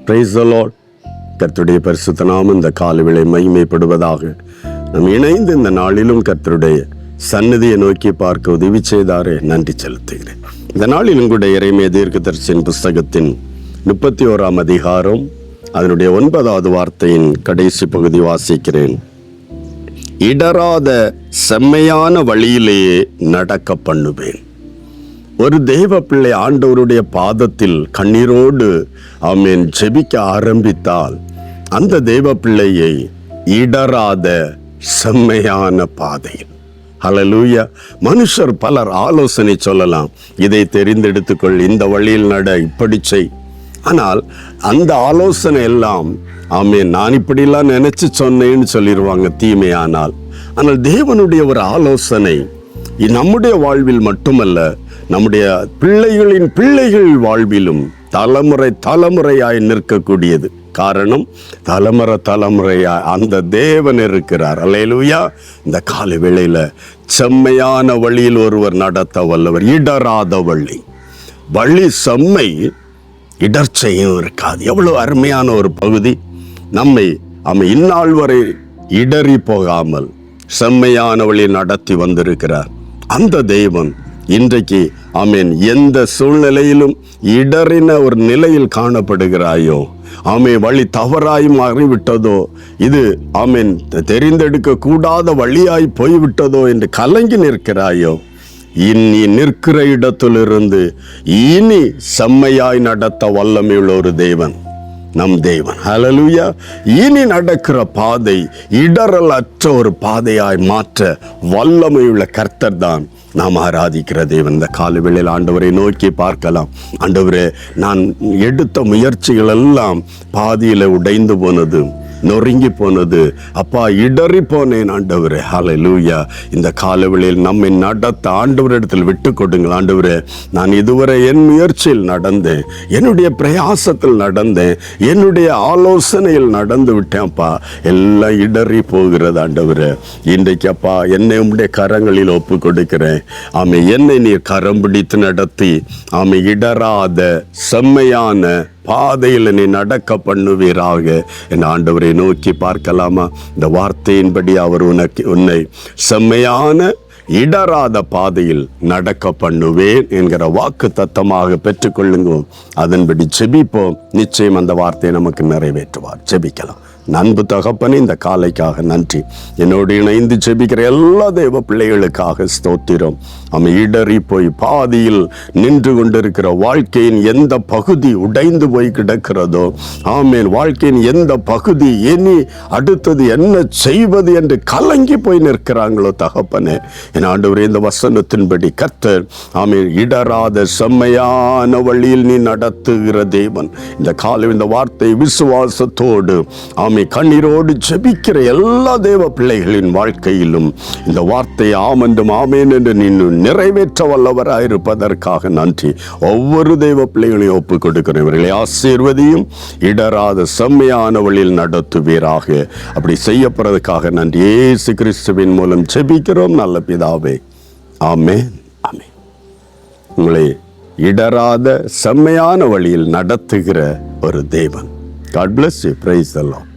Praise the Lord. கர்த்தருடைய பரிசுத்த நாமம் இந்த காலவேளை மகிமைப்படுவதாக. நாம் இணைந்து இந்த நாளிலும் கர்த்தருடைய சந்நிதியை நோக்கி பார்க்க உதவி செய்தாரே நன்றி செலுத்துகிறேன். இந்த நாளிலும் கூட எரேமியா தீர்க்கதரிசியின் புஸ்தகத்தின் 31ஆம் அதிகாரம் அதனுடைய 9வது வார்த்தையின் கடைசி பகுதி வாசிக்கிறேன். இடராத செம்மையான வழியிலேயே நடக்க பண்ணுவேன். ஒரு தேவ பிள்ளை ஆண்டவருடைய பாதத்தில் கண்ணீரோடு ஆமென் ஜெபிக்க ஆரம்பித்தால் அந்த தேவ பிள்ளையை இடராத செம்மையான பாதையில், ஹல்லேலூயா. மனுஷர் பலர் ஆலோசனை சொல்லலாம், இதை தெரிந்தெடுத்துக்கொள், இந்த வழியில் நட, இப்படி செய். ஆனால் அந்த ஆலோசனை எல்லாம் ஆமென் நான் இப்படிலாம் நினைச்சு சொன்னேன்னு சொல்லிடுவாங்க, தீமையானால். ஆனால் தேவனுடைய ஒரு ஆலோசனை நம்முடைய வாழ்வில் மட்டுமல்ல, நம்முடைய பிள்ளைகளின் பிள்ளைகள் வாழ்விலும் தலைமுறை தலைமுறையாய் நிற்கக்கூடியது. காரணம், தலைமுறையாய் அந்த தேவன் இருக்கிறார். அல்லேலூயா. இந்த கால வேளையில செம்மையான வழியில் ஒருவர் நடத்த வல்லவர். இடராத வழி செம்மை, இடர்ச்சையும் இருக்காது. எவ்வளவு அருமையான ஒரு பகுதி. நம்மை இந்நாள் வரை இடறி போகாமல் செம்மையான வழி நடத்தி வந்திருக்கிறார் அந்த தேவன். இன்றைக்கு ஆமென் எந்த சூழ்நிலையிலும் இடறின ஒரு நிலையில் காணப்படுகிறாயோ, வழி தவறாய் மாறிவிட்டதோ, இது தெரிந்தெடுக்க கூடாத வழியாய் போய்விட்டதோ என்று கலங்கி நிற்கிறாயோ, இனி நிற்கிற இடத்திலிருந்து இனி செம்மையாய் நடத்த வல்லமையுள்ள ஒரு தேவன் நம் தேவன். ஹல்லேலூயா. இனி நடக்கிற பாதை இடரல் அற்ற ஒரு பாதையாய் மாற்ற வல்லமையுள்ள கர்த்தர் தான் நாம் ஆராதிக்கிற தேவன். இந்த காலவேளையில் ஆண்டவரை நோக்கி பார்க்கலாம். ஆண்டவரே, நான் எடுத்த முயற்சிகள் எல்லாம் பாதியில் உடைந்து போனது, நொறுங்கி போனது. அப்பா, இடறி போனேன் ஆண்டவரே. ஹல்லேலூயா. இந்த காலவேளையில் நம்மை நடத்த ஆண்டவரிடத்தில் விட்டு கொடுங்கள். ஆண்டவரே, நான் இதுவரை என் முயற்சியில் நடந்தேன், என்னுடைய பிரயாசத்தில் நடந்தேன், என்னுடைய ஆலோசனையில் நடந்து விட்டேன். அப்பா, எல்லாம் இடறி போகிறது ஆண்டவரே. இன்றைக்கு அப்பா, என்னை உம்முடைய கரங்களில் ஒப்பு கொடுக்கிறேன். என்னை நீர் கரம் பிடித்து நடத்தி இடராத செம்மையான பாதையில் நீ நடக்க பண்ணுவீராக. என் ஆண்டவரை நோக்கி பார்க்கலாமா? இந்த வார்த்தையின்படி அவர் உன்னை செம்மையான இடராத பாதையில் நடக்க பண்ணுவேன் என்கிற வாக்கு தத்தமாக பெற்றுக்கொள்ளுங்க. அதன்படி ஜெபிப்போம். நிச்சயம் அந்த வார்த்தையை நமக்கு நிறைவேற்றுவார். ஜெபிக்கலாம். அன்பு தகப்பனே, இந்த காலைக்காக நன்றி. என்னோடு இணைந்து ஜெபிக்கிற எல்லா தேவ பிள்ளைகளுக்காக ஸ்தோத்திரம். இடறி போய் பாதியில் நின்று கொண்டிருக்கிற வாழ்க்கையின் எந்த பகுதி உடைந்து போய் கிடக்கிறதோ, வாழ்க்கையின் எந்த பகுதி இனி அடுத்தது என்ன செய்வது என்று கலங்கி போய் நிற்கிறாங்களோ தகப்பனே, என் ஆண்டவரே, இந்த வசனத்தின்படி கர்த்தர் இடராத செம்மையான வழியில் நீ நடத்துகிற தேவன். இந்த காலை இந்த வார்த்தை விசுவாசத்தோடு கண்ணீரோடு ஜெபிக்கிற எல்லா தேவ பிள்ளைகளின் வாழ்க்கையிலும் இந்த வார்த்தை ஆமென்றும் ஆமென் என்று நீ நிறைவேற்ற வல்லவராயிருப்பதற்காக நன்றி. ஒவ்வொரு தேவ பிள்ளைகளையும் ஒப்புக் கொடுக்கிறவர்களை ஆசீர்வதியும், இடராத செம்மையான வழியில் நடத்துவீராக. அப்படி செய்யப்படுறதுக்காக நன்றி. இயேசு கிறிஸ்துவின் மூலம் ஜெபிக்கிறோம் நல்ல பிதாவே. ஆமென், ஆமென். உங்களை இடராத செம்மையான வழியில் நடத்துகிற ஒரு தேவன். God bless you. Praise the Lord.